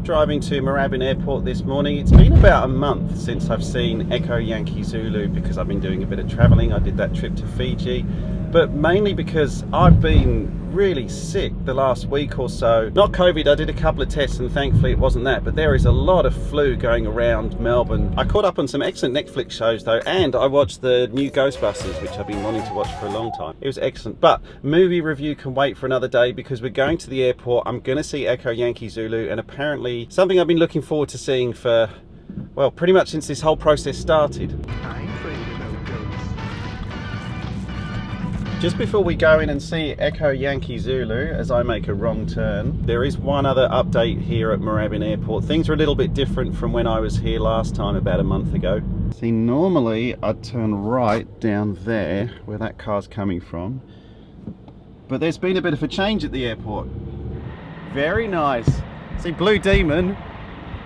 driving to Moorabbin Airport this morning. It's been about a month since I've seen Echo Yankee Zulu because I've been doing a bit of travelling. I did that trip to Fiji, but mainly because I've been really sick the last week or so. Not COVID, I did a couple of tests and thankfully it wasn't that, but there is a lot of flu going around Melbourne. I caught up on some excellent Netflix shows though, and I watched the new Ghostbusters, which I've been wanting to watch for a long time. It was excellent, but movie review can wait for another day because we're going to the airport. I'm going to see Echo Yankee Zulu, and apparently something I've been looking forward to seeing for, well, pretty much since this whole process started. Just before we go in and see Echo Yankee Zulu, as I make a wrong turn, there is one other update here at Moorabbin Airport. Things are a little bit different from when I was here last time about a month ago. See, normally I'd turn right down there where that car's coming from, but there's been a bit of a change at the airport. Very nice. See, Blue Demon,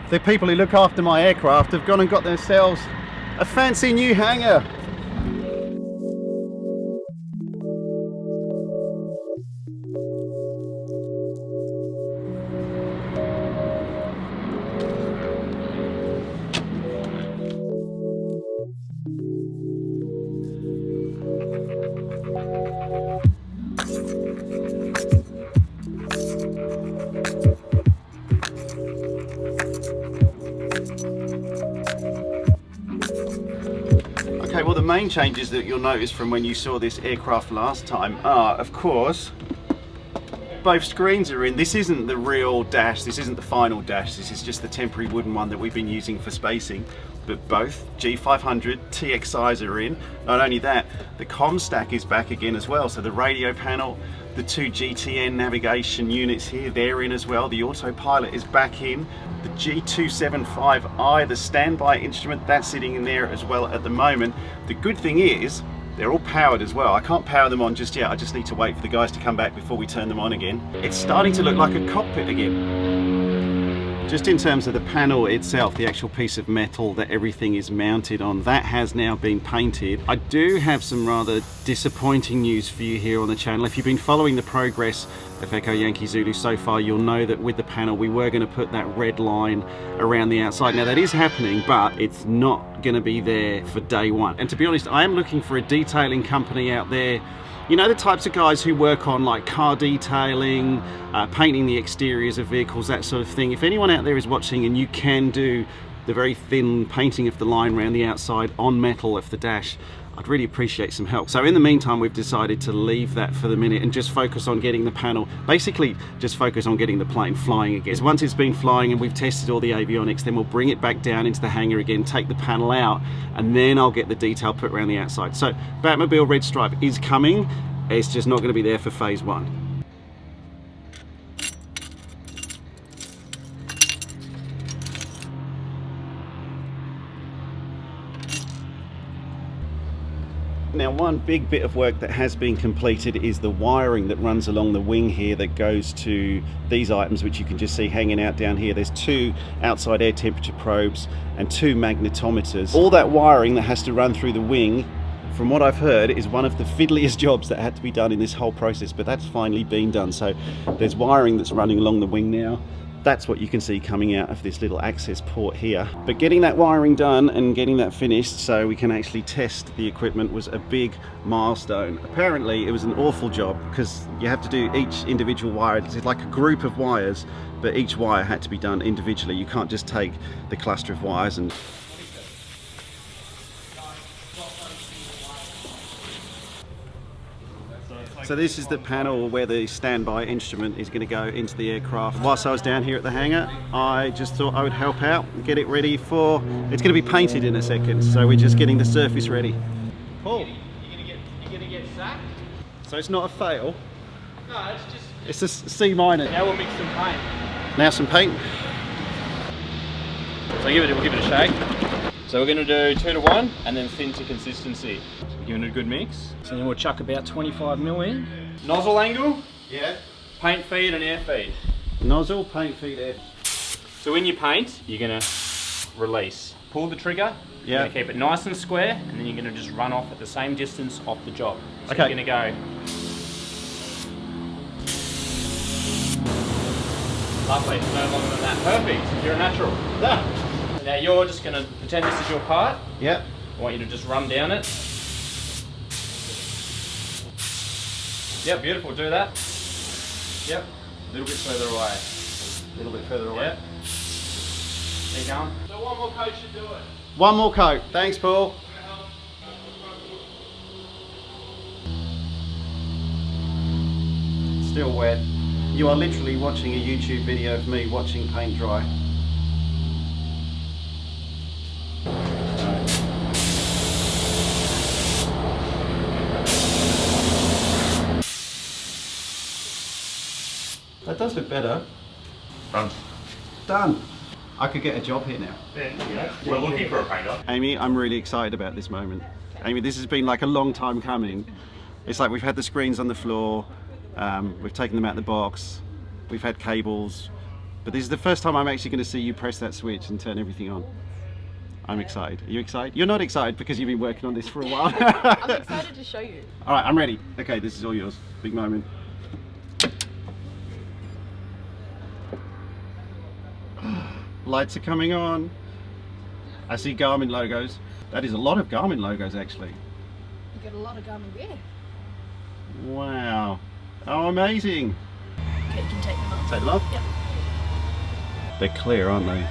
the people who look after my aircraft, have gone and got themselves a fancy new hangar. Okay, well, the main changes that you'll notice from when you saw this aircraft last time are, of course, both screens are in. This isn't the real dash, this isn't the final dash, this is just the temporary wooden one that we've been using for spacing. But both G500 TXIs are in. Not only that, the comm stack is back again as well. So the radio panel, the two GTN navigation units here, they're in as well. The autopilot is back in. The G275i, the standby instrument, that's sitting in there as well at the moment. The good thing is, they're all powered as well. I can't power them on just yet. I just need to wait for the guys to come back before we turn them on again. It's starting to look like a cockpit again. Just in terms of the panel itself, the actual piece of metal that everything is mounted on, that has now been painted. I do have some rather disappointing news for you here on the channel. If you've been following the progress of Echo Yankee Zulu so far, you'll know that with the panel we were going to put that red line around the outside. Now that is happening, but it's not going to be there for day one. And to be honest, I am looking for a detailing company out there. You know, the types of guys who work on like car detailing, painting the exteriors of vehicles, that sort of thing. If anyone out there is watching and you can do the very thin painting of the line around the outside on metal of the dash, I'd really appreciate some help. So in the meantime, we've decided to leave that for the minute and just focus on getting the panel, basically just focus on getting the plane flying again. Once it's been flying and we've tested all the avionics, then we'll bring it back down into the hangar again, take the panel out, and then I'll get the detail put around the outside. So Batmobile Red Stripe is coming. It's just not going to be there for phase one. Now, one big bit of work that has been completed is the wiring that runs along the wing here that goes to these items, which you can just see hanging out down here. There's two outside air temperature probes and two magnetometers. All that wiring that has to run through the wing, from what I've heard, is one of the fiddliest jobs that had to be done in this whole process, but that's finally been done. So there's wiring that's running along the wing now. That's what you can see coming out of this little access port here. But getting that wiring done and getting that finished so we can actually test the equipment was a big milestone. Apparently it was an awful job because you have to do each individual wire. It's like a group of wires, but each wire had to be done individually. You can't just take the cluster of wires and so this is the panel where the standby instrument is going to go into the aircraft. Whilst I was down here at the hangar, I just thought I would help out and get it ready for, it's going to be painted in a second, so we're just getting the surface ready. Paul, you're going to get sacked? So it's not a fail? No, it's just... It's a C minor. Now we'll mix some paint. Now some paint. So we'll give it a shake. So we're going to do 2 to 1 and then thin to consistency. Giving it a good mix. So then we'll chuck about 25 mil in. Nozzle angle. Yeah. Paint feed and air feed. Nozzle, paint feed, air. So when you paint, you're going to release. Pull the trigger. You're going to keep it nice and square, and then you're going to just run off at the same distance off the job. So you're going to go Lovely. No longer than that. Perfect. You're a natural. So now you're just going to pretend this is your part. Yep. I want you to just run down it. Yep, beautiful. Do that. Yep. A little bit further away. A little bit further away. Yep. Keep going. So one more coat should do it. One more coat. Thanks, Paul. Still wet. You are literally watching a YouTube video of me watching paint dry. That does look better. Done. Done. I could get a job here now. Yeah. We're looking for a painter. Amy, I'm really excited about this moment. Amy, this has been like a long time coming. It's like we've had the screens on the floor, we've taken them out the box, we've had cables, but this is the first time I'm actually going to see you press that switch and turn everything on. I'm excited. Are you excited? You're not excited because you've been working on this for a while. I'm excited to show you. All right, I'm ready. Okay, this is all yours. Big moment. Lights are coming on. I see Garmin logos. That is a lot of Garmin logos, actually. You get a lot of Garmin gear. Wow. Oh, amazing. Okay, you can take them off. Take them off? Yep. They're clear, aren't they?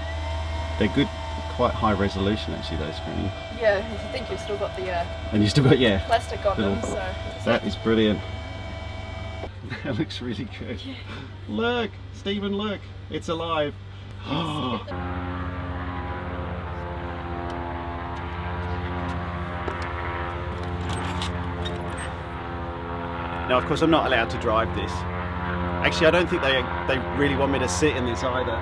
They're good, quite high resolution, actually, those screens. Yeah, if you think you've still got the And you still got, yeah. plastic on them, so... That is brilliant. That looks really good. Yeah. Look, Stephen, look. It's alive. Now, of course, I'm not allowed to drive this. Actually, I don't think they really want me to sit in this either.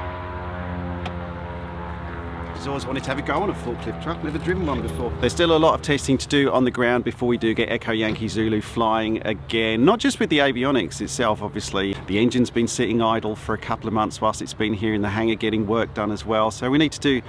I've always wanted to have a go on a forklift truck, never driven one before. There's still a lot of testing to do on the ground before we do get Echo Yankee Zulu flying again. Not just with the avionics itself, obviously. The engine's been sitting idle for a couple of months whilst it's been here in the hangar getting work done as well. So we need to do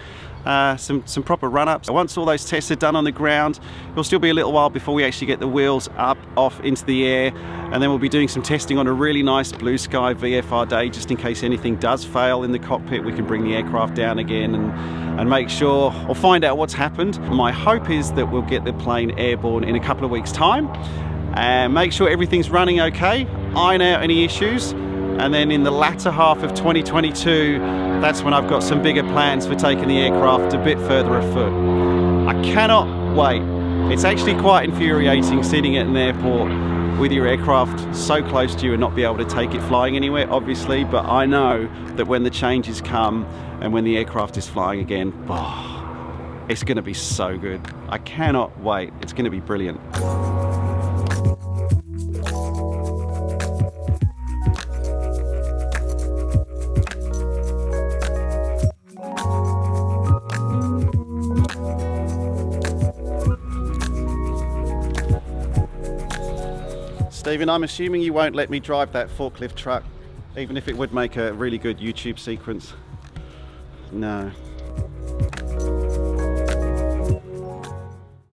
some proper run-ups. Once all those tests are done on the ground, it'll still be a little while before we actually get the wheels up, off into the air, and then we'll be doing some testing on a really nice blue sky VFR day, just in case anything does fail in the cockpit. We can bring the aircraft down again and make sure, or find out what's happened. My hope is that we'll get the plane airborne in a couple of weeks' time and make sure everything's running okay, iron out any issues, and then in the latter half of 2022, that's when I've got some bigger plans for taking the aircraft a bit further afoot. I cannot wait. It's actually quite infuriating sitting at an airport with your aircraft so close to you and not be able to take it flying anywhere, obviously, but I know that when the changes come and when the aircraft is flying again, it's going to be so good. I cannot wait. It's going to be brilliant. Stephen, I'm assuming you won't let me drive that forklift truck, even if it would make a really good YouTube sequence. No.